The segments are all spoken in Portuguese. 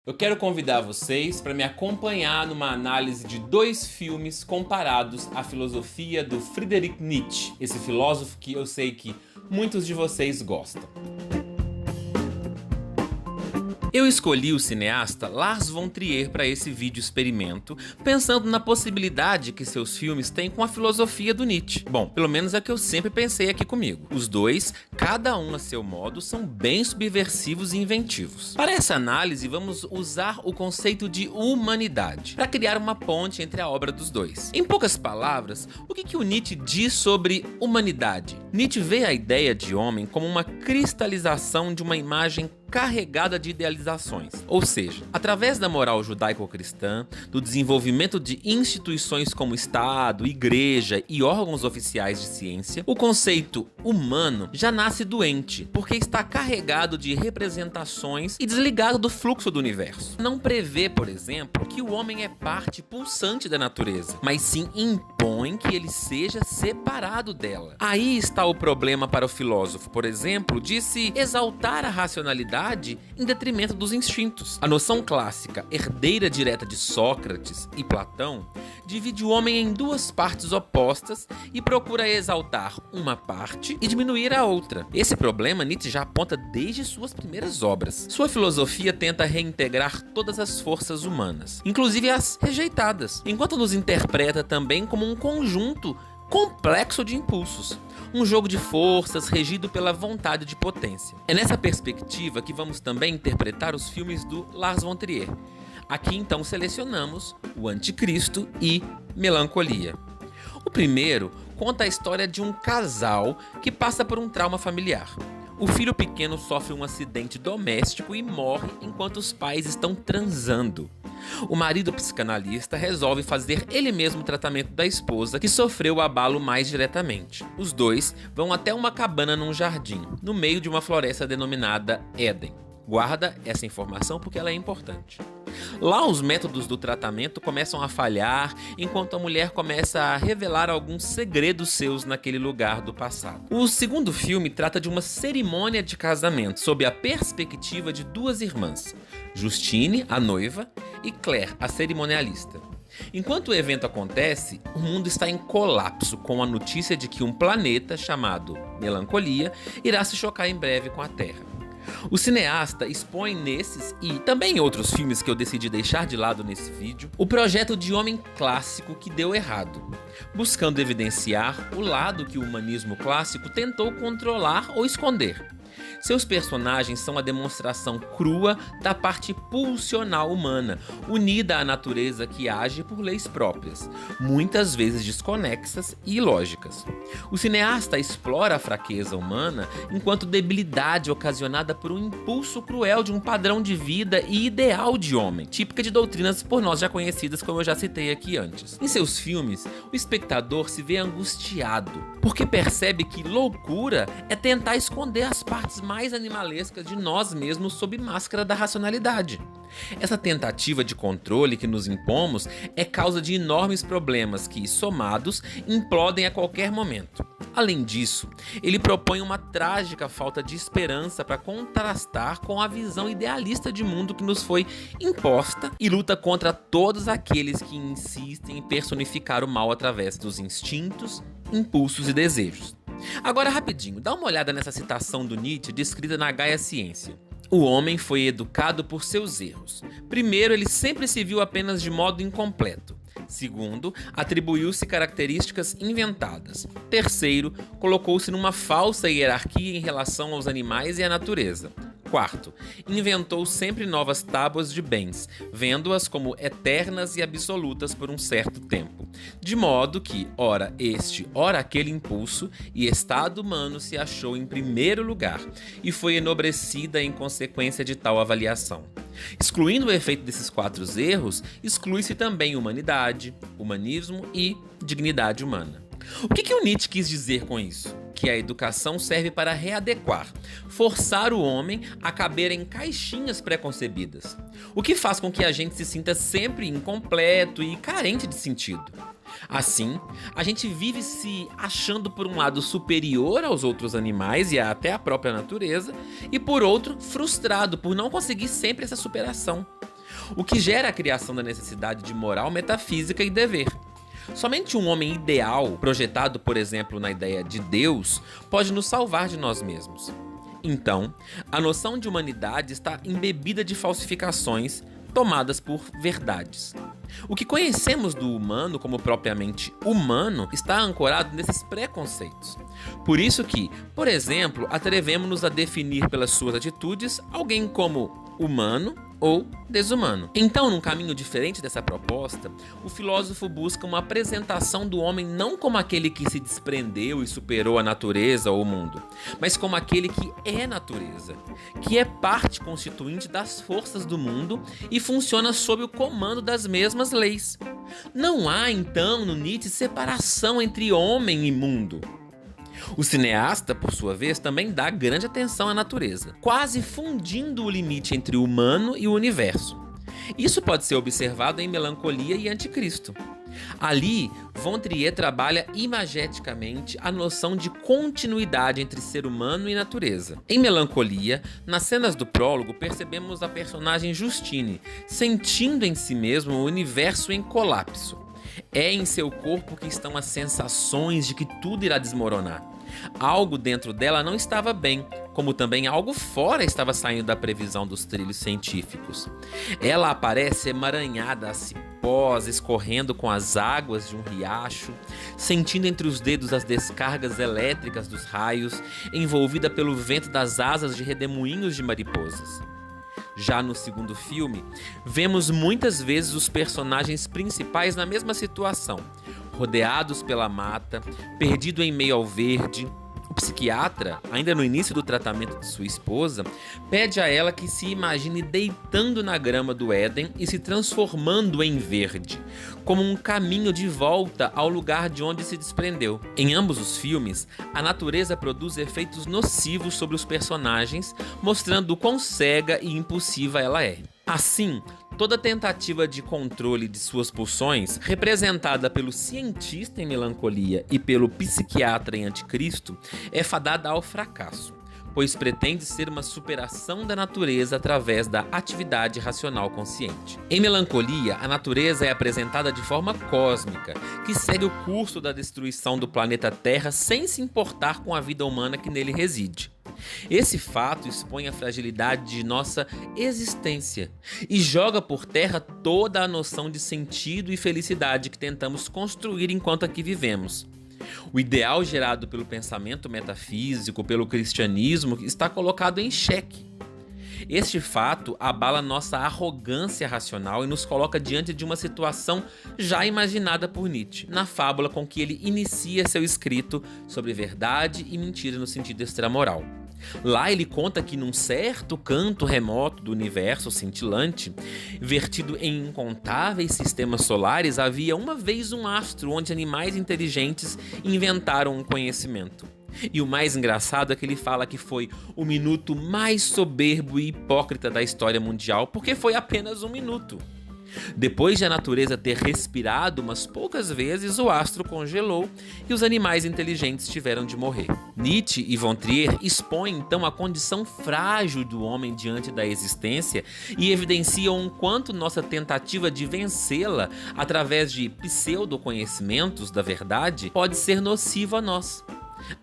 Eu quero convidar vocês para me acompanhar numa análise de dois filmes comparados à filosofia do Friedrich Nietzsche, esse filósofo que eu sei que muitos de vocês gostam. Eu escolhi o cineasta Lars von Trier para esse vídeo experimento, pensando na possibilidade que seus filmes têm com a filosofia do Nietzsche. Bom, pelo menos é o que eu sempre pensei aqui comigo. Os dois, cada um a seu modo, são bem subversivos e inventivos. Para essa análise, vamos usar o conceito de humanidade, para criar uma ponte entre a obra dos dois. Em poucas palavras, o que o Nietzsche diz sobre humanidade? Nietzsche vê a ideia de homem como uma cristalização de uma imagem carregada de idealizações. Ou seja, através da moral judaico-cristã, do desenvolvimento de instituições como Estado, Igreja e órgãos oficiais de ciência, o conceito humano já nasce doente, porque está carregado de representações e desligado do fluxo do universo. Não prevê, por exemplo, que o homem é parte pulsante da natureza, mas sim impõe que ele seja separado dela. Aí está o problema para o filósofo, por exemplo, de se exaltar a racionalidade em detrimento dos instintos. A noção clássica, herdeira direta de Sócrates e Platão, divide o homem em duas partes opostas e procura exaltar uma parte e diminuir a outra. Esse problema Nietzsche já aponta desde suas primeiras obras. Sua filosofia tenta reintegrar todas as forças humanas, inclusive as rejeitadas, enquanto nos interpreta também como um conjunto complexo de impulsos. Um jogo de forças regido pela vontade de potência. É nessa perspectiva que vamos também interpretar os filmes do Lars von Trier. Aqui então selecionamos O Anticristo e Melancolia. O primeiro conta a história de um casal que passa por um trauma familiar. O filho pequeno sofre um acidente doméstico e morre enquanto os pais estão transando. O marido psicanalista resolve fazer ele mesmo o tratamento da esposa, que sofreu o abalo mais diretamente. Os dois vão até uma cabana num jardim, no meio de uma floresta denominada Éden. Guarda essa informação porque ela é importante. Lá os métodos do tratamento começam a falhar, enquanto a mulher começa a revelar alguns segredos seus naquele lugar do passado. O segundo filme trata de uma cerimônia de casamento, sob a perspectiva de duas irmãs, Justine, a noiva, e Claire, a cerimonialista. Enquanto o evento acontece, o mundo está em colapso com a notícia de que um planeta chamado Melancolia irá se chocar em breve com a Terra. O cineasta expõe nesses e também em outros filmes que eu decidi deixar de lado nesse vídeo, o projeto de homem clássico que deu errado, buscando evidenciar o lado que o humanismo clássico tentou controlar ou esconder. Seus personagens são a demonstração crua da parte pulsional humana, unida à natureza que age por leis próprias, muitas vezes desconexas e ilógicas. O cineasta explora a fraqueza humana enquanto debilidade ocasionada por um impulso cruel de um padrão de vida e ideal de homem, típica de doutrinas por nós já conhecidas, como eu já citei aqui antes. Em seus filmes, o espectador se vê angustiado, porque percebe que loucura é tentar esconder as partes mais animalescas de nós mesmos sob máscara da racionalidade. Essa tentativa de controle que nos impomos é causa de enormes problemas que, somados, implodem a qualquer momento. Além disso, ele propõe uma trágica falta de esperança para contrastar com a visão idealista de mundo que nos foi imposta e luta contra todos aqueles que insistem em personificar o mal através dos instintos, impulsos e desejos. Agora rapidinho, dá uma olhada nessa citação do Nietzsche descrita na Gaia Ciência. O homem foi educado por seus erros. Primeiro, ele sempre se viu apenas de modo incompleto. Segundo, atribuiu-se características inventadas. Terceiro, colocou-se numa falsa hierarquia em relação aos animais e à natureza. Quarto, inventou sempre novas tábuas de bens, vendo-as como eternas e absolutas por um certo tempo. De modo que, ora este, ora aquele impulso e estado humano se achou em primeiro lugar e foi enobrecida em consequência de tal avaliação. Excluindo o efeito desses quatro erros, exclui-se também humanidade, humanismo e dignidade humana. O que o Nietzsche quis dizer com isso? Que a educação serve para readequar, forçar o homem a caber em caixinhas pré-concebidas, o que faz com que a gente se sinta sempre incompleto e carente de sentido. Assim, a gente vive se achando por um lado superior aos outros animais e até à própria natureza, e por outro frustrado por não conseguir sempre essa superação. o que gera a criação da necessidade de moral, metafísica e dever. Somente um homem ideal, projetado, por exemplo, na ideia de Deus, pode nos salvar de nós mesmos. Então, a noção de humanidade está embebida de falsificações tomadas por verdades. O que conhecemos do humano como propriamente humano está ancorado nesses preconceitos. Por isso que, por exemplo, atrevemos-nos a definir pelas suas atitudes alguém como humano ou desumano. Então, num caminho diferente dessa proposta, o filósofo busca uma apresentação do homem não como aquele que se desprendeu e superou a natureza ou o mundo, mas como aquele que é natureza, que é parte constituinte das forças do mundo e funciona sob o comando das mesmas leis. Não há, então, no Nietzsche, separação entre homem e mundo. O cineasta, por sua vez, também dá grande atenção à natureza, quase fundindo o limite entre o humano e o universo. Isso pode ser observado em Melancolia e Anticristo. Ali, von Trier trabalha imageticamente a noção de continuidade entre ser humano e natureza. Em Melancolia, nas cenas do prólogo, percebemos a personagem Justine sentindo em si mesmo o universo em colapso. É em seu corpo que estão as sensações de que tudo irá desmoronar. Algo dentro dela não estava bem, como também algo fora estava saindo da previsão dos trilhos científicos. Ela aparece emaranhada a cipós, escorrendo com as águas de um riacho, sentindo entre os dedos as descargas elétricas dos raios, envolvida pelo vento das asas de redemoinhos de mariposas. Já no segundo filme, vemos muitas vezes os personagens principais na mesma situação, rodeados pela mata, perdido em meio ao verde. O psiquiatra, ainda no início do tratamento de sua esposa, pede a ela que se imagine deitando na grama do Éden e se transformando em verde, como um caminho de volta ao lugar de onde se desprendeu. Em ambos os filmes, a natureza produz efeitos nocivos sobre os personagens, mostrando o quão cega e impulsiva ela é. Assim, toda tentativa de controle de suas pulsões, representada pelo cientista em Melancolia e pelo psiquiatra em Anticristo, é fadada ao fracasso, pois pretende ser uma superação da natureza através da atividade racional consciente. Em Melancolia, a natureza é apresentada de forma cósmica, que segue o curso da destruição do planeta Terra sem se importar com a vida humana que nele reside. Esse fato expõe a fragilidade de nossa existência e joga por terra toda a noção de sentido e felicidade que tentamos construir enquanto aqui vivemos. O ideal gerado pelo pensamento metafísico, pelo cristianismo, está colocado em xeque. Este fato abala nossa arrogância racional e nos coloca diante de uma situação já imaginada por Nietzsche, na fábula com que ele inicia seu escrito sobre verdade e mentira no sentido extramoral. Lá ele conta que num certo canto remoto do universo cintilante, vertido em incontáveis sistemas solares, havia uma vez um astro onde animais inteligentes inventaram um conhecimento. E o mais engraçado é que ele fala que foi o minuto mais soberbo e hipócrita da história mundial, porque foi apenas um minuto. Depois de a natureza ter respirado umas poucas vezes, o astro congelou e os animais inteligentes tiveram de morrer. Nietzsche e von Trier expõem então a condição frágil do homem diante da existência e evidenciam o quanto nossa tentativa de vencê-la através de pseudo-conhecimentos da verdade pode ser nociva a nós.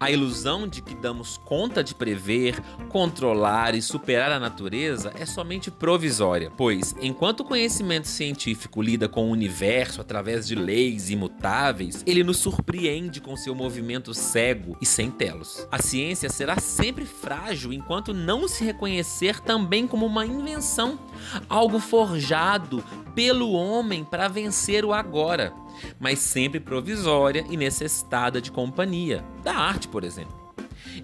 A ilusão de que damos conta de prever, controlar e superar a natureza é somente provisória, pois, enquanto o conhecimento científico lida com o universo através de leis imutáveis, ele nos surpreende com seu movimento cego e sem telos. A ciência será sempre frágil enquanto não se reconhecer também como uma invenção, algo forjado pelo homem para vencer o agora, mas sempre provisória e necessitada de companhia, da arte, por exemplo.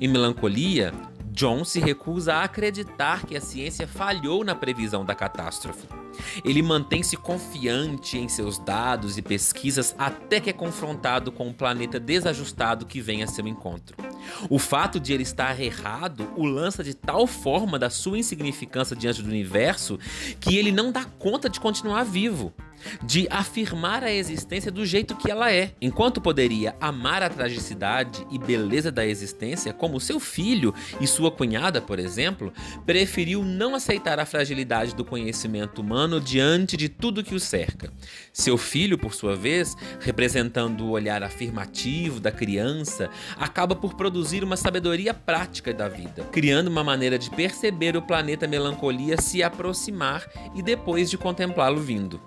Em Melancolia, John se recusa a acreditar que a ciência falhou na previsão da catástrofe. Ele mantém-se confiante em seus dados e pesquisas até que é confrontado com um planeta desajustado que vem a seu encontro. O fato de ele estar errado o lança de tal forma da sua insignificância diante do universo que ele não dá conta de continuar vivo. de afirmar a existência do jeito que ela é. Enquanto poderia amar a tragicidade e beleza da existência, como seu filho e sua cunhada, por exemplo, preferiu não aceitar a fragilidade do conhecimento humano diante de tudo que o cerca. Seu filho, por sua vez, representando o olhar afirmativo da criança, acaba por produzir uma sabedoria prática da vida, criando uma maneira de perceber o planeta melancolia se aproximar e depois de contemplá-lo vindo.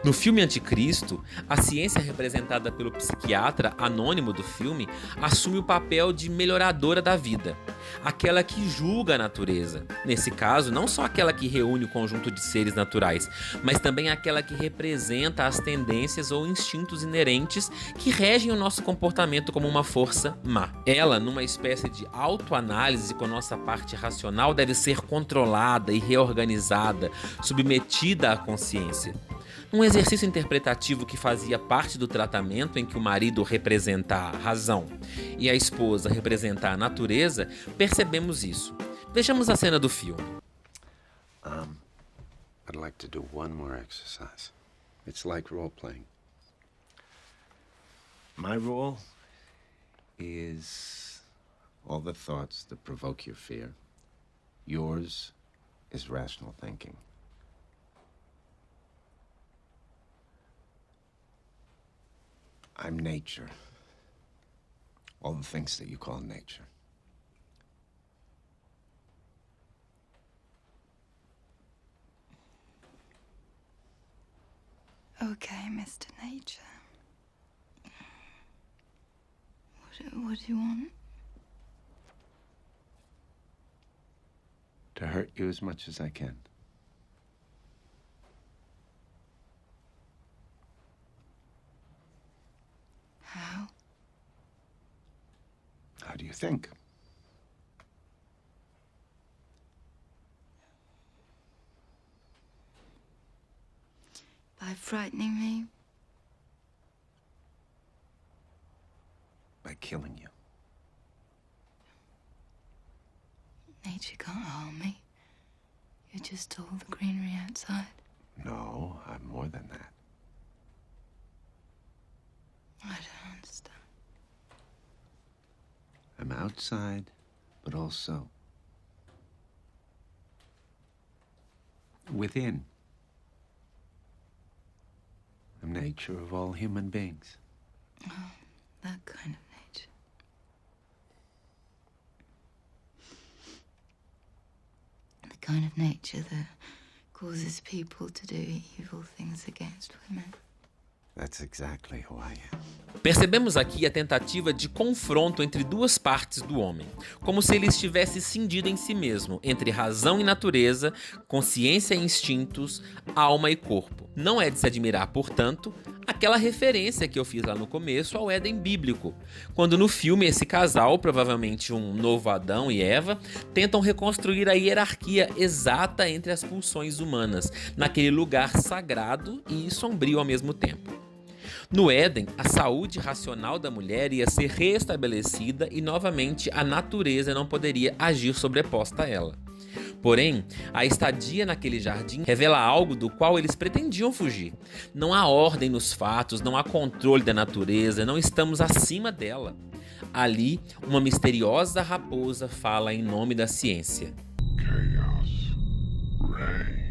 No filme Anticristo, a ciência representada pelo psiquiatra anônimo do filme assume o papel de melhoradora da vida, aquela que julga a natureza. Nesse caso, não só aquela que reúne o conjunto de seres naturais, mas também aquela que representa as tendências ou instintos inerentes que regem o nosso comportamento como uma força má. Ela, numa espécie de autoanálise com nossa parte racional, deve ser controlada e reorganizada, submetida à consciência. Um exercício interpretativo que fazia parte do tratamento em que o marido representa a razão e a esposa representa a natureza, percebemos isso. Vejamos a cena do filme. I'd like to do one more exercise. It's like role-playing. My role is all the thoughts that provoke your fear. Yours is rational thinking. I'm nature. All the things that you call nature. Okay, Mr. Nature. What do you want? To hurt you as much as I can. How? How do you think? By frightening me? By killing you. Nature can't harm me. You're just all the greenery outside. No, I'm more than that. I don't understand. I'm outside, but also within. The nature of all human beings. Oh, that kind of nature. The kind of nature that causes people to do evil things against women. That's exactly who I am. Percebemos aqui a tentativa de confronto entre duas partes do homem, como se ele estivesse cindido em si mesmo, entre razão e natureza, consciência e instintos, alma e corpo. Não é de se admirar, portanto, aquela referência que eu fiz lá no começo ao Éden bíblico, quando no filme esse casal, provavelmente um novo Adão e Eva, tentam reconstruir a hierarquia exata entre as pulsões humanas, naquele lugar sagrado e sombrio ao mesmo tempo. No Éden, a saúde racional da mulher ia ser restabelecida e novamente a natureza não poderia agir sobreposta a ela. Porém, a estadia naquele jardim revela algo do qual eles pretendiam fugir. Não há ordem nos fatos, não há controle da natureza, não estamos acima dela. Ali, uma misteriosa raposa fala em nome da ciência. Chaos reigns.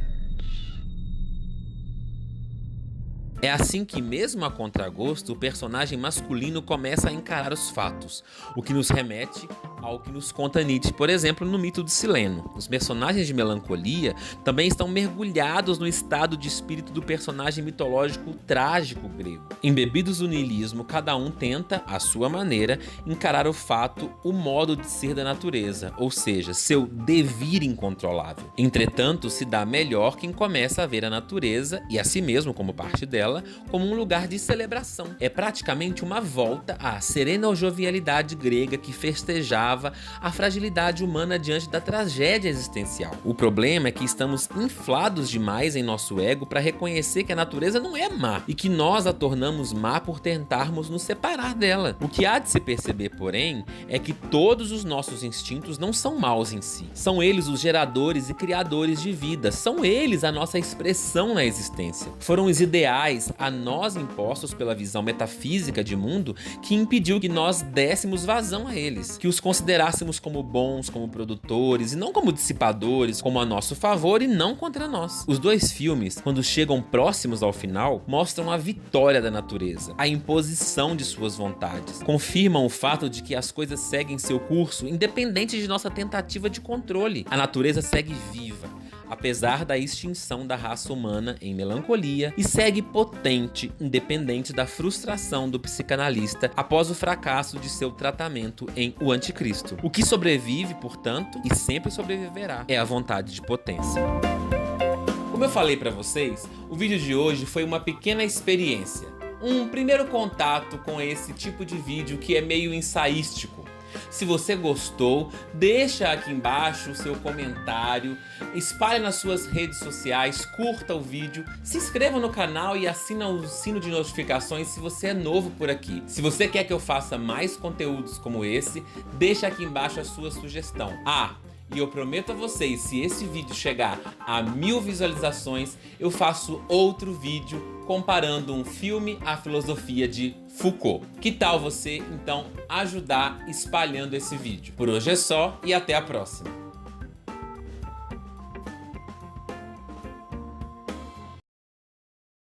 É assim que, mesmo a contragosto, o personagem masculino começa a encarar os fatos, o que nos remete ao que nos conta Nietzsche, por exemplo, no mito de Sileno. Os personagens de Melancolia também estão mergulhados no estado de espírito do personagem mitológico trágico grego. Embebidos do niilismo, cada um tenta, à sua maneira, encarar o fato, o modo de ser da natureza, ou seja, seu devir incontrolável. Entretanto, se dá melhor quem começa a ver a natureza, e a si mesmo como parte dela, dela como um lugar de celebração. É praticamente uma volta à serena jovialidade grega que festejava a fragilidade humana diante da tragédia existencial. O problema é que estamos inflados demais em nosso ego para reconhecer que a natureza não é má e que nós a tornamos má por tentarmos nos separar dela. O que há de se perceber, porém, é que todos os nossos instintos não são maus em si. São eles os geradores e criadores de vida, são eles a nossa expressão na existência. Foram os ideais a nós impostos pela visão metafísica de mundo que impediu que nós dessemos vazão a eles, que os considerássemos como bons, como produtores e não como dissipadores, como a nosso favor e não contra nós. Os dois filmes, quando chegam próximos ao final, mostram a vitória da natureza, a imposição de suas vontades, confirmam o fato de que as coisas seguem seu curso independente de nossa tentativa de controle. A natureza segue viva, apesar da extinção da raça humana em melancolia, e segue potente, independente da frustração do psicanalista após o fracasso de seu tratamento em O Anticristo. O que sobrevive, portanto, e sempre sobreviverá, é a vontade de potência. Como eu falei pra vocês, o vídeo de hoje foi uma pequena experiência, um primeiro contato com esse tipo de vídeo que é meio ensaístico. Se você gostou, deixa aqui embaixo o seu comentário, espalhe nas suas redes sociais, curta o vídeo, se inscreva no canal e assina o sino de notificações se você é novo por aqui. Se você quer que eu faça mais conteúdos como esse, deixa aqui embaixo a sua sugestão. E eu prometo a vocês, se esse vídeo chegar a 1000 visualizações, eu faço outro vídeo comparando um filme à filosofia de Foucault. Que tal você, então, ajudar espalhando esse vídeo? Por hoje é só e até a próxima!